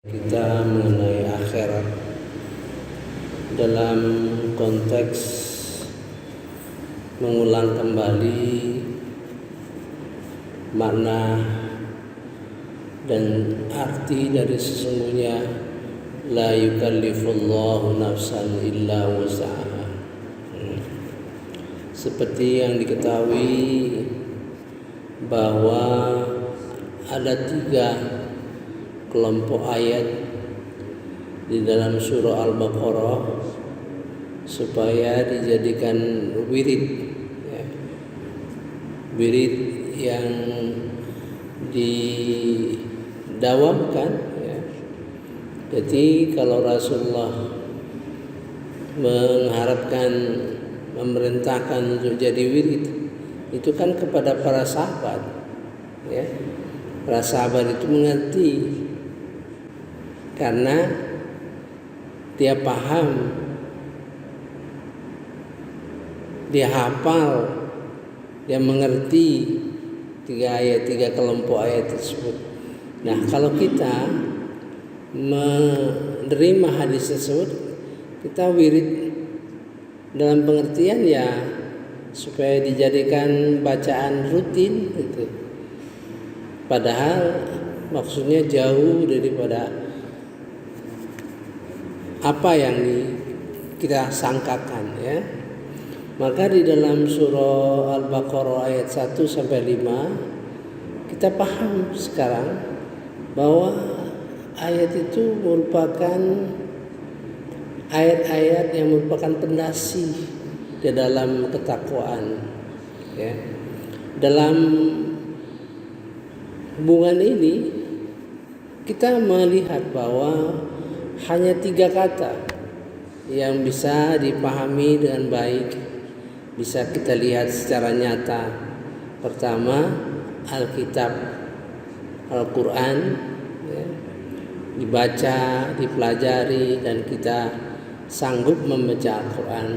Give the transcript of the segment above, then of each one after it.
Kita mengenai akhirat dalam konteks mengulang kembali makna dan arti dari sesungguhnya la yukallifullahu nafsan illa wus'aha. Seperti yang diketahui bahwa ada 3 kelompok ayat di dalam surah Al-Baqarah supaya dijadikan wirid, wirid yang didawamkan. Jadi kalau Rasulullah mengharapkan, memerintahkan untuk jadi wirid, itu kan kepada para sahabat, para sahabat itu mengerti karena dia paham, dia hafal, dia mengerti 3 kelompok ayat tersebut. Nah, kalau kita menerima hadis tersebut, kita wirid dalam pengertian supaya dijadikan bacaan rutin gitu. Padahal maksudnya jauh daripada apa yang kita sangkakan, Maka di dalam surah Al-Baqarah ayat 1 sampai 5 kita paham sekarang bahwa ayat itu merupakan ayat-ayat yang merupakan pondasi di dalam ketakwaan, Dalam hubungan ini kita melihat bahwa hanya 3 kata yang bisa dipahami dengan baik, bisa kita lihat secara nyata. Pertama, Alkitab, Al-Quran, dibaca, dipelajari, dan kita sanggup membaca Al-Quran.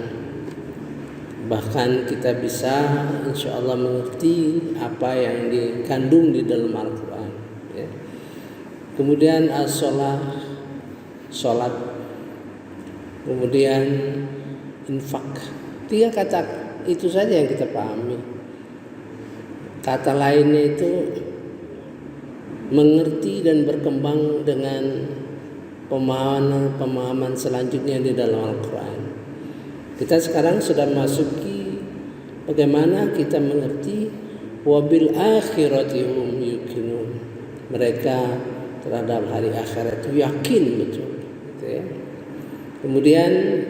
Bahkan kita bisa insya Allah mengerti apa yang dikandung di dalam Al-Quran. Kemudian sholat, kemudian infak. 3 kata itu saja yang kita pahami. Kata lainnya itu mengerti dan berkembang dengan pemahaman selanjutnya di dalam Al-Quran. Kita sekarang sudah masuki bagaimana kita mengerti wabil akhirati hum yuqinun. Mereka terhadap hari akhirat itu yakin betul. Kemudian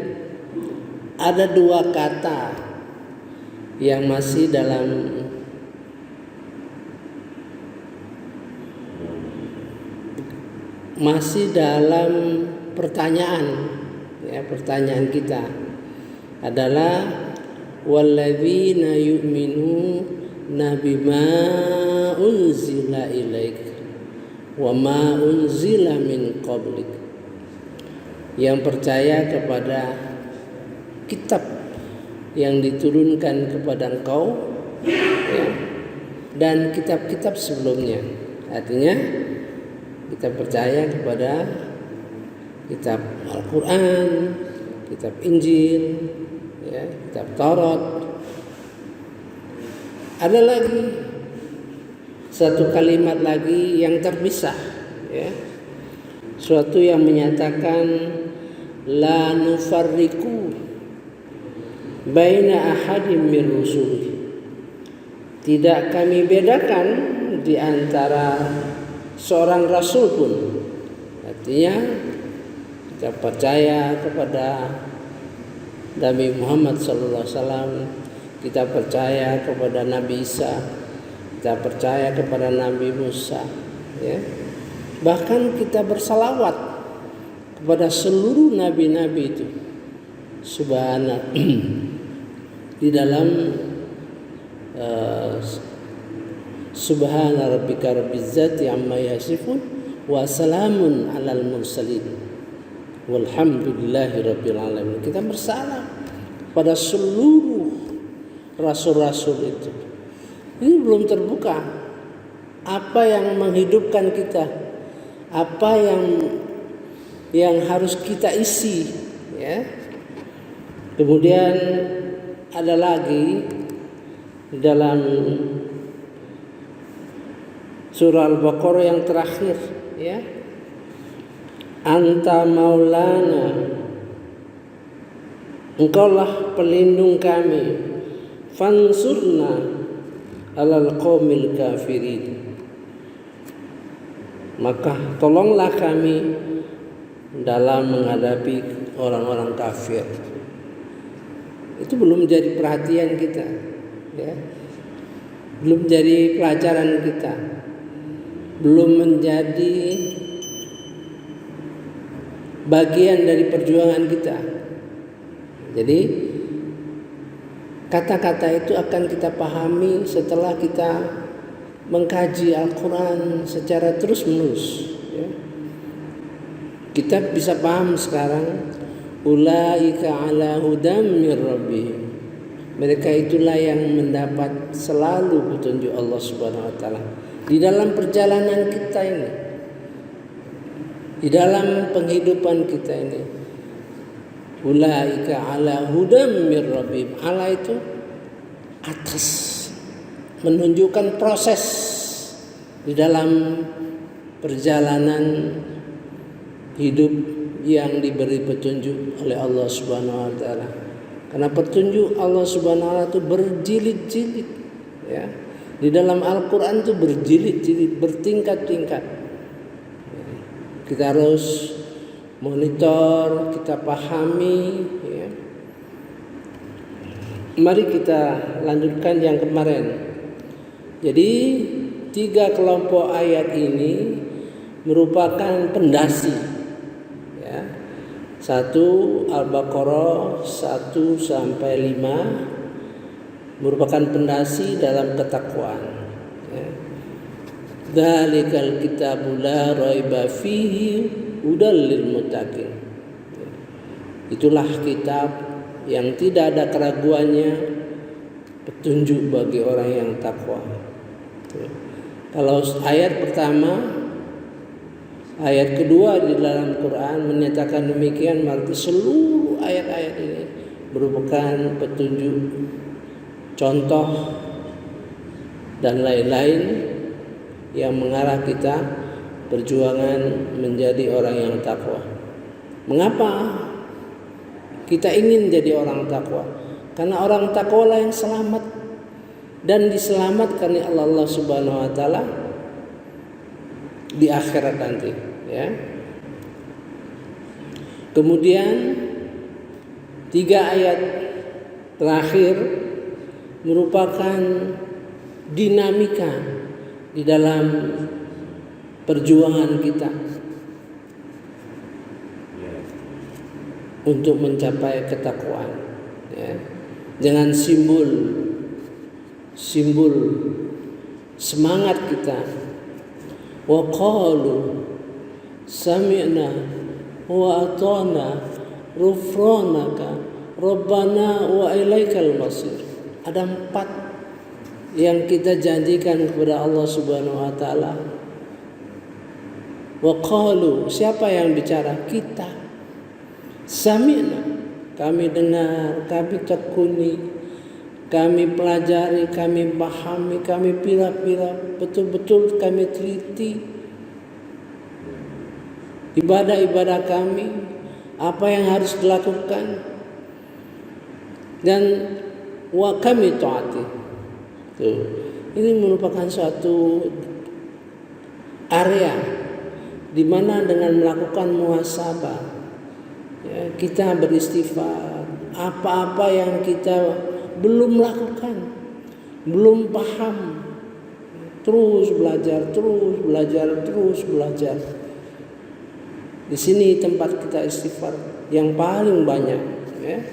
ada 2 kata yang masih dalam pertanyaan kita adalah walladzina yu'minuna bima unzila ilaik wa ma unzila min qablik, yang percaya kepada kitab yang diturunkan kepada engkau dan kitab-kitab sebelumnya. Artinya kita percaya kepada kitab Al-Quran, kitab Injil, kitab Taurat. Ada lagi satu kalimat lagi yang terpisah, suatu yang menyatakan la nufarriqu baina ahadin min rusuli, tidak kami bedakan di antara seorang rasul pun. Artinya kita percaya kepada Nabi Muhammad SAW, kita percaya kepada Nabi Isa, kita percaya kepada Nabi Musa, Bahkan kita bersalawat kepada seluruh nabi-nabi itu. Subhanallah. Di dalam Subhana rabbika rabbizzati amma yasifun wa salamun alal mursalin walhamdulillahi rabbil alamin. Kita bersalam pada seluruh rasul-rasul itu. Ini belum terbuka apa yang menghidupkan kita, apa yang yang harus kita isi, ya. Kemudian ada lagi dalam surah Al-Baqarah yang terakhir, ya. Anta maulana, engkaulah pelindung kami, fansurna alal qaumil kafirin, maka tolonglah kami dalam menghadapi orang-orang kafir. Itu belum jadi perhatian kita, ya. Belum jadi pelajaran kita, belum menjadi bagian dari perjuangan kita. Jadi kata-kata itu akan kita pahami setelah kita mengkaji Al-Quran secara terus-menerus, ya. Kita bisa paham sekarang, ulaika ala hudam mir rabbihim, mereka itulah yang mendapat selalu petunjuk Allah Subhanahu wa taala di dalam perjalanan kita ini, di dalam penghidupan kita ini. Ulaika ala hudam mir rabbihim, ala itu atas, menunjukkan proses di dalam perjalanan hidup yang diberi petunjuk oleh Allah Subhanahu wa taala. Karena petunjuk Allah Subhanahu wa taala itu berjilid-jilid, ya. Di dalam Al-Qur'an itu berjilid-jilid, bertingkat-tingkat. Kita harus monitor, kita pahami, ya. Mari kita lanjutkan yang kemarin. Jadi 3 kelompok ayat ini merupakan pendasi, ya. 1 Al-Baqarah 1 sampai 5 merupakan pendasi dalam ketakwaan, ya. Dzalikal kitabu la raiba fihi hudal lil muttaqin. Itulah kitab yang tidak ada keraguannya, petunjuk bagi orang yang takwa. Kalau ayat pertama, ayat kedua di dalam Quran menyatakan demikian, berarti seluruh ayat-ayat ini merupakan petunjuk, contoh dan lain-lain yang mengarah kita perjuangan menjadi orang yang takwa. Mengapa kita ingin jadi orang takwa? Karena orang takwa lah yang selamat dan diselamatkan oleh Allah Subhanahu wa taala di akhirat nanti, ya. Kemudian 3 ayat terakhir merupakan dinamika di dalam perjuangan kita untuk mencapai ketakwaan, ya. Dengan simbol semangat kita, wa qalu sami'na wa ata'na ghufranaka rabbana wa ilaikal masir. Ada 4 yang kita janjikan kepada Allah Subhanahu wa taala. Wa qalu, siapa yang bicara? Kita. Sami'na, kami dengar, kami tekuni, kami pelajari, kami pahami, kami pilih-pilih, betul-betul kami teliti ibadah-ibadah kami, apa yang harus dilakukan, dan wa kami taati. Tuh, ini merupakan suatu area di mana dengan melakukan muhasabah, ya, kita beristighfar apa-apa yang kita belum lakukan, belum paham, terus belajar. Di sini tempat kita istighfar yang paling banyak, ya.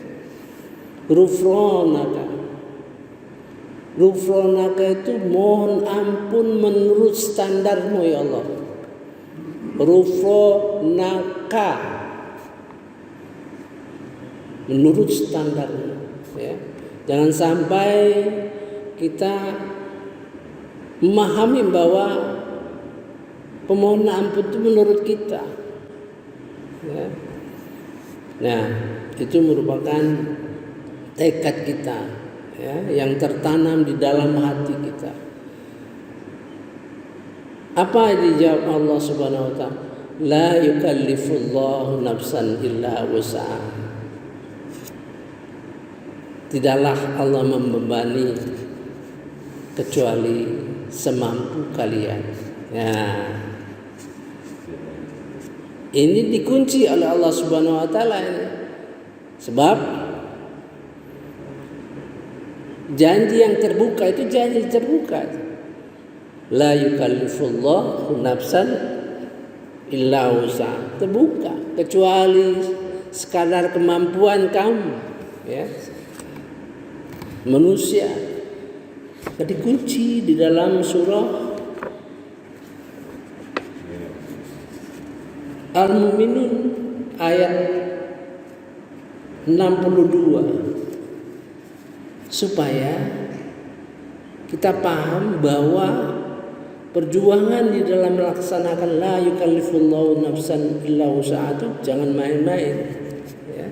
Ghufranaka itu mohon ampun menurut standarmu, ya Allah. Ghufranaka, menurut standarmu, ya. Jangan sampai kita memahami bahwa pemohonan ampun itu menurut kita, Ya. Nah, itu merupakan tekad kita, ya, yang tertanam di dalam hati kita. Apa yang dijawab Allah Subhanahu wa taala? La yukallifullahu nafsan illa wus'aha. Tidaklah Allah membebani kecuali semampu kalian. Ya. Ini dikunci oleh Allah Subhanahu wa taala ini. Sebab janji yang terbuka itu janji terbuka. La yukallifullahu nafsan illa wus'aha. Terbuka kecuali sekadar kemampuan kamu, ya. Manusia. Dikunci di dalam surah Al-Mu'minun ayat 62 supaya kita paham bahwa perjuangan di dalam melaksanakan la yukallifullahu nafsan illa wus'aha itu jangan main-main, ya.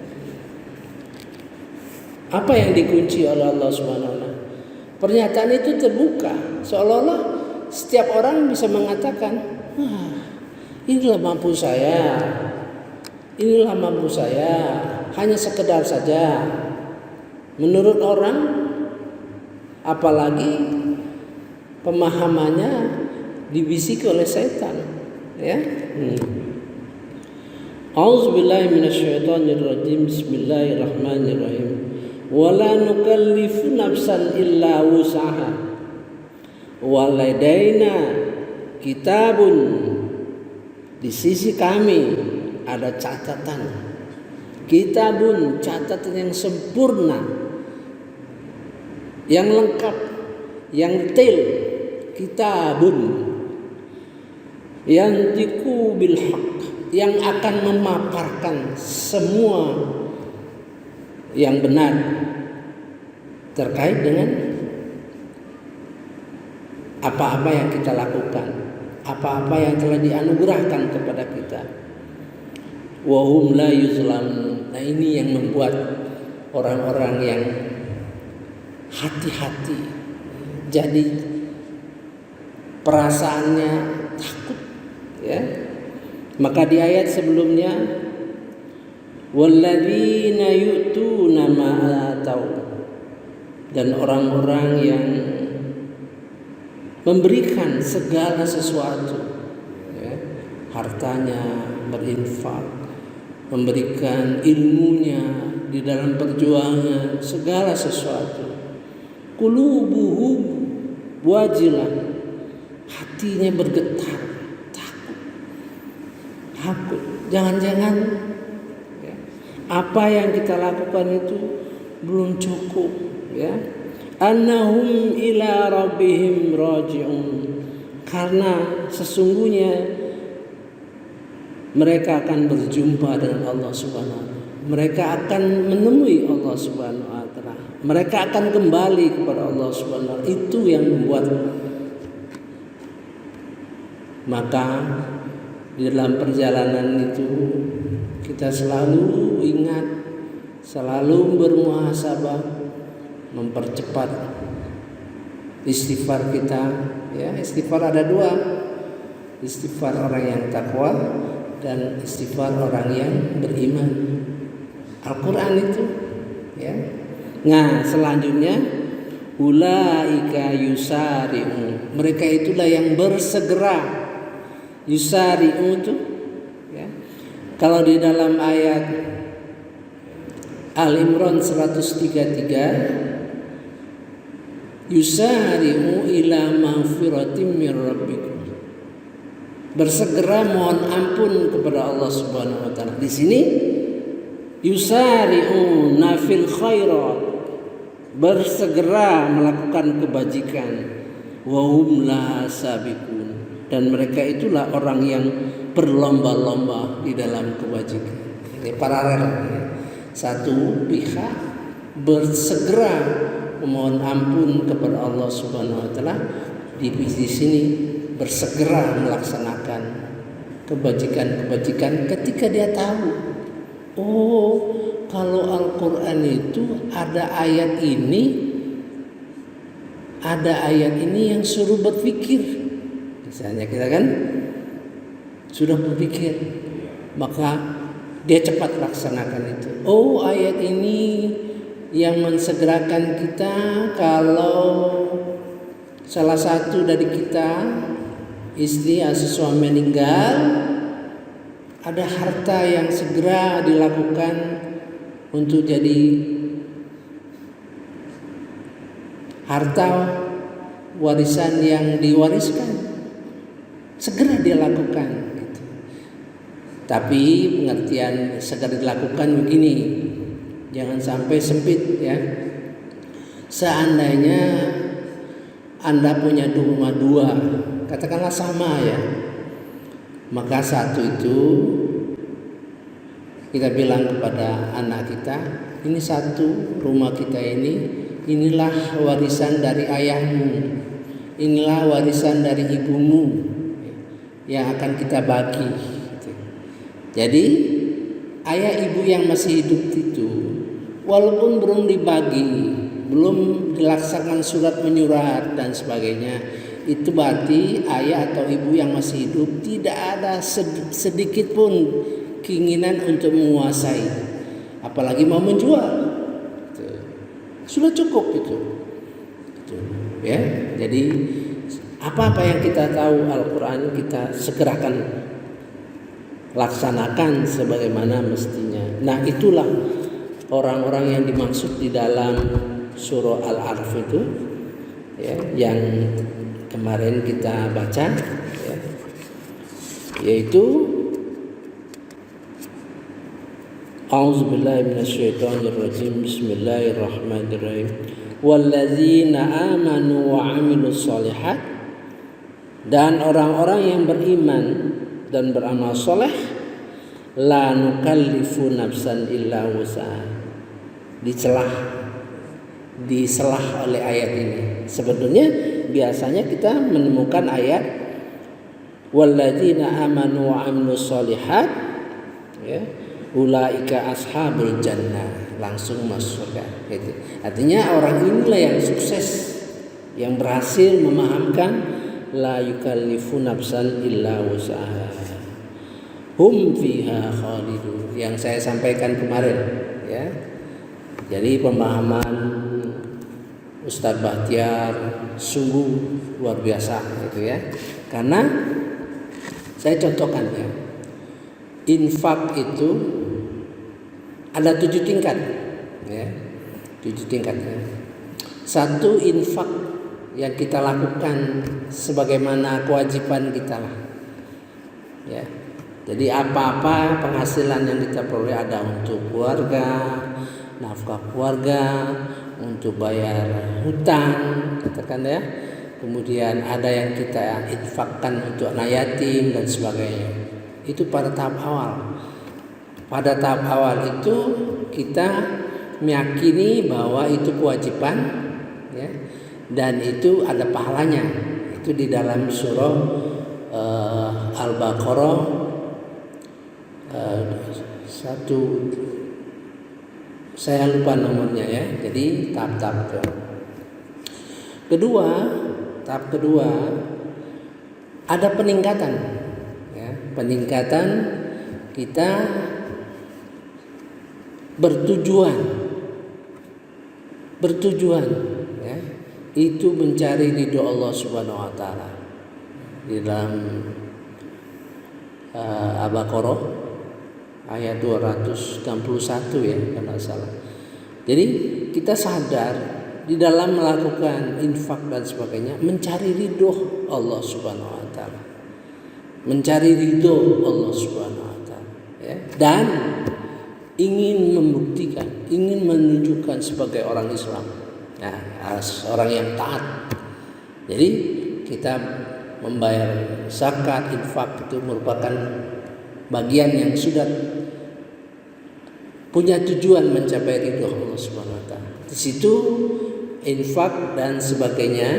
Apa yang dikunci oleh Allah Subhanahu wa taala? Pernyataan itu terbuka, seolah-olah setiap orang bisa mengatakan, inilah mampu saya, hanya sekedar saja. Menurut orang, apalagi pemahamannya dibisiki oleh setan, ya. A'udzubillahi minasyaitonirrajim. Bismillahirrahmanirrahim. Wala nukallifu nafsan illa wus'aha. Waladaina kitabun. Di sisi kami ada catatan. Kitabun, catatan yang sempurna, yang lengkap, yang detail. Kitabun yang yantiqu bil haq, yang akan memaparkan semua yang benar terkait dengan apa-apa yang kita lakukan, apa-apa yang telah dianugerahkan kepada kita. Wa hum la yuzlamun. Nah, ini yang membuat orang-orang yang hati-hati, jadi perasaannya takut, ya. Maka di ayat sebelumnya, walladzina yu'tuna ma atau, dan orang-orang yang memberikan segala sesuatu, ya, hartanya berinfak, memberikan ilmunya di dalam perjuangan segala sesuatu. Qulubuhum wajilah, hatinya bergetar, takut. Jangan-jangan, ya, apa yang kita lakukan itu belum cukup, ya. Annahum ila rabbihim raji'un, karena sesungguhnya mereka akan berjumpa dengan Allah Subhanahu wa taala. Mereka akan menemui Allah Subhanahu wa taala. Mereka akan kembali kepada Allah Subhanahu wa taala. Itu yang membuat, maka di dalam perjalanan itu kita selalu ingat, selalu bermuhasabah, mempercepat istighfar kita, ya. Istighfar ada dua, istighfar orang yang takwa dan istighfar orang yang beriman. Al-Quran itu, ya. Nah, selanjutnya ulaika yusari'u, mereka itulah yang bersegera. Yusari'u itu, ya. Kalau di dalam ayat Al-Imran 133, yusari'u ila maghfiratin min rabbikum, bersegera mohon ampun kepada Allah Subhanahu wa taala. Di sini yusari'u nafil khairat, bersegera melakukan kebajikan. Wa hum la sabiqun, dan mereka itulah orang yang berlomba-lomba di dalam kebajikan. Ini paralel, ya. Satu pihak bersegera memohon ampun kepada Allah Subhanahu wa taala, di sini bersegera melaksanakan kebajikan ketika dia tahu, oh kalau Al-Quran itu ada ayat ini yang suruh berpikir. Misalnya kita kan sudah berpikir, maka dia cepat laksanakan itu. Oh ayat ini yang mensegerakan kita kalau salah satu dari kita, istri atau suami meninggal, ada harta yang segera dilakukan untuk jadi harta warisan yang diwariskan, segera dia lakukan gitu. Tapi pengertian segera dilakukan begini, jangan sampai sempit ya. Seandainya Anda punya rumah dua, katakanlah sama ya, maka satu itu kita bilang kepada anak kita, ini satu rumah kita ini, inilah warisan dari ayahmu, inilah warisan dari ibumu yang akan kita bagi. Jadi ayah ibu yang masih hidup itu, walaupun belum dibagi, belum dilaksanakan surat menyurat dan sebagainya, itu berarti ayah atau ibu yang masih hidup tidak ada sedikit pun keinginan untuk menguasai, apalagi mau menjual. Sudah cukup itu. Ya, jadi apa-apa yang kita tahu Al-Quran kita segerakan laksanakan sebagaimana mestinya. Nah itulah orang-orang yang dimaksud di dalam surah Al-Araf itu ya, yang kemarin kita baca ya, yaitu A'udzubillahi minasyaitonirrajim. Bismillahirrahmanirrahim. Walladzina amanu wa 'amilus sholihat, dan orang-orang yang beriman dan beramal soleh, la nukallifu nafsan illa wus'aha. Diselah oleh ayat ini. Sebetulnya biasanya kita menemukan ayat walladzina amanu wa 'amilus sholihat ya, ulaika ashabul jannah, langsung masuk surga gitu. Artinya orang inilah yang sukses, yang berhasil memahamkan la yukallifu nafsan illa wus'aha hum fiha khalidun, yang saya sampaikan kemarin ya. Jadi pemahaman Ustadz Bahtiar sungguh luar biasa gitu ya. Karena saya contohkan ya, infak itu ada 7 tingkat ya, 7 tingkat ya. Satu, infak yang kita lakukan sebagaimana kewajiban kita lah ya. Jadi apa-apa penghasilan yang kita peroleh, ada untuk keluarga, nafkah keluarga, untuk bayar hutang katakan ya, kemudian ada yang kita infakkan untuk anak yatim dan sebagainya. Itu pada tahap awal. Pada tahap awal itu kita meyakini bahwa itu kewajiban ya, dan itu ada pahalanya. Itu di dalam surah Al-Baqarah 1, saya lupa nomornya ya. Jadi tahap-tahap tahap kedua ada peningkatan ya, peningkatan kita bertujuan ya, itu mencari ridho Allah Subhanahu wa taala. Di dalam Al-Baqarah ayat 261 ya kalau tidak salah. Jadi kita sadar di dalam melakukan infak dan sebagainya mencari ridho Allah Subhanahu wa taala. Mencari ridho Allah Subhanahu wa taala ya. Dan ingin membuktikan, ingin menunjukkan sebagai orang Islam, nah, orang yang taat. Jadi kita membayar zakat, infak itu merupakan bagian yang sudah punya tujuan mencapai ridho Allah Subhanahu wa taala. Di situ infak dan sebagainya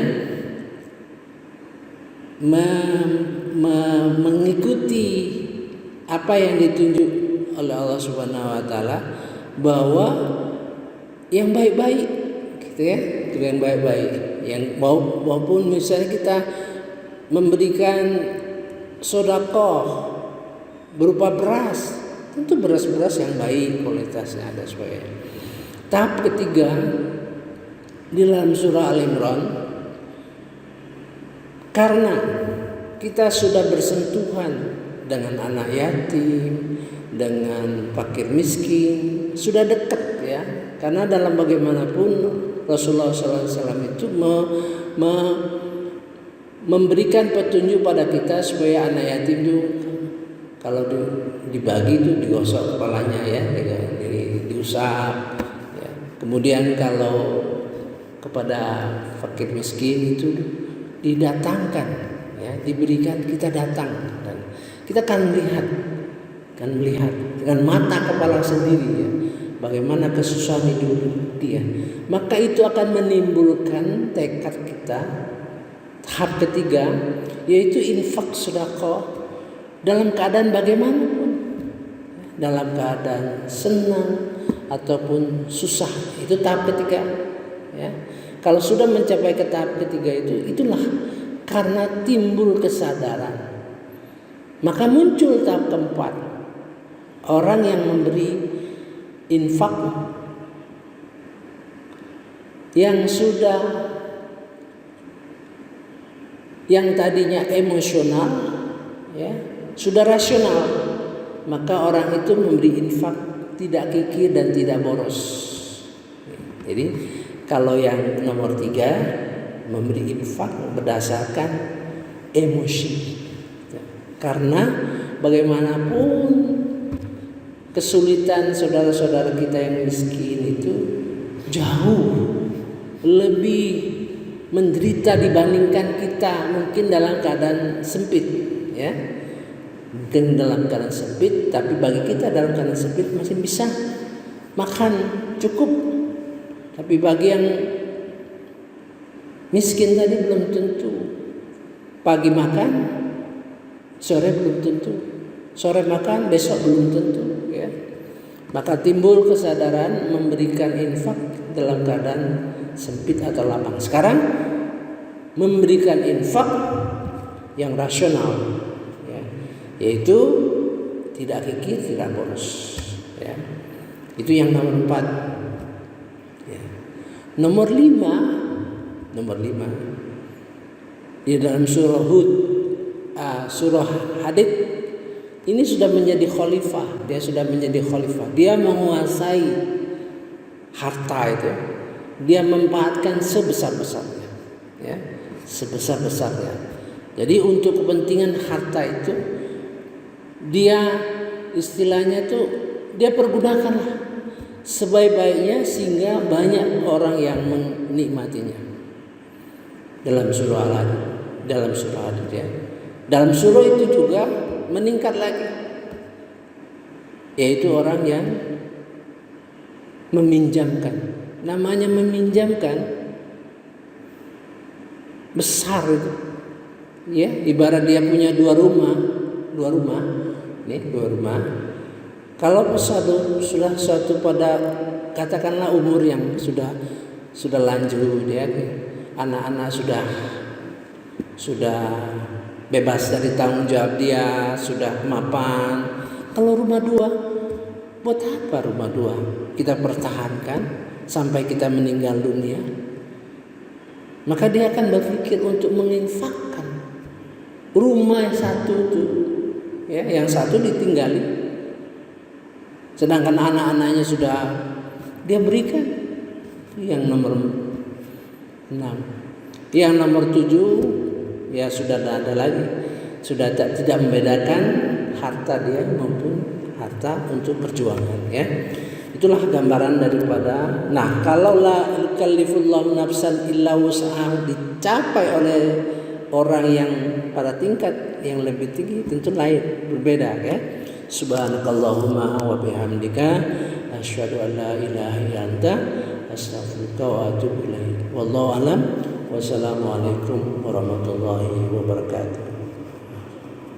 mengikuti apa yang ditunjuk oleh Allah Subhanahu wa taala, bahwa yang baik-baik gitu ya, itu yang baik-baik, yang maupun misalnya kita memberikan sedekah berupa beras, tentu beras-beras yang baik kualitasnya ada sebagainya. Tahap ketiga di dalam surah Al-Imran, karena kita sudah bersentuhan dengan anak yatim, dengan fakir miskin, sudah dekat ya. Karena dalam bagaimanapun Rasulullah SAW itu memberikan petunjuk pada kita supaya anak yatim itu kalau dibagi itu digosok kepalanya ya, diusap. Ya. Kemudian kalau kepada fakir miskin itu didatangkan, ya, diberikan, kita datang dan kita akan melihat dengan mata kepala sendiri ya, bagaimana kesusahan hidup dia. Maka itu akan menimbulkan tekad kita. Tahap ketiga yaitu infak sedekah dalam keadaan bagaimanapun, dalam keadaan senang ataupun susah, itu tahap ketiga ya. Kalau sudah mencapai ke tahap ketiga itulah karena timbul kesadaran. Maka muncul tahap keempat, orang yang memberi infak yang tadinya emosional ya, sudah rasional, maka orang itu memberi infak tidak kikir dan tidak boros. Jadi kalau yang nomor 3 memberi infak berdasarkan emosi. Karena bagaimanapun kesulitan saudara-saudara kita yang miskin itu jauh lebih menderita dibandingkan kita, mungkin dalam keadaan sempit ya. Mungkin dalam keadaan sempit, tapi bagi kita dalam keadaan sempit masih bisa makan cukup. Tapi bagi yang miskin tadi belum tentu. Pagi makan, sore belum tentu. Sore makan, besok belum tentu ya. Maka timbul kesadaran memberikan infak dalam keadaan sempit atau lapang. Sekarang memberikan infak yang rasional ya, yaitu tidak kikir, tidak boros ya. Itu yang nomor 4 ya. Nomor 5 di dalam surah Hud, surah Hadid, ini sudah menjadi khalifah. Dia sudah menjadi khalifah. Dia menguasai harta itu. Dia memanfaatkan sebesar-besarnya ya, sebesar-besarnya. Jadi untuk kepentingan harta itu dia istilahnya tuh dia pergunakanlah sebaik-baiknya sehingga banyak orang yang menikmatinya. Dalam surah Al-Hadid, ya. Dalam surah itu juga meningkat lagi, yaitu orang yang meminjamkan. Namanya meminjamkan besar itu ya, ibarat dia punya dua rumah. Kalau sudah suatu pada katakanlah umur yang sudah lanjut ya, anak-anak sudah bebas dari tanggung jawab, dia sudah mapan. Kalau rumah 2, buat apa rumah 2 kita pertahankan sampai kita meninggal dunia? Maka dia akan berpikir untuk menginfakkan rumah satu itu ya, yang satu ditinggali, sedangkan anak-anaknya sudah dia berikan. Yang nomor 6. Yang nomor 7 ya sudah tidak ada lagi, sudah tidak membedakan harta dia maupun harta untuk perjuangan ya. Itulah gambaran daripada. Nah, kalau la yukallifullahu nafsan illa wus'aha dicapai oleh orang yang pada tingkat yang lebih tinggi, tentu lain, berbeda ya. Subhanakallahumma wa bihamdika asyhadu an la ilaha illa anta astaghfiruka wa atubu ilaik. Wallahu a'lam. Wassalamualaikum warahmatullahi wabarakatuh.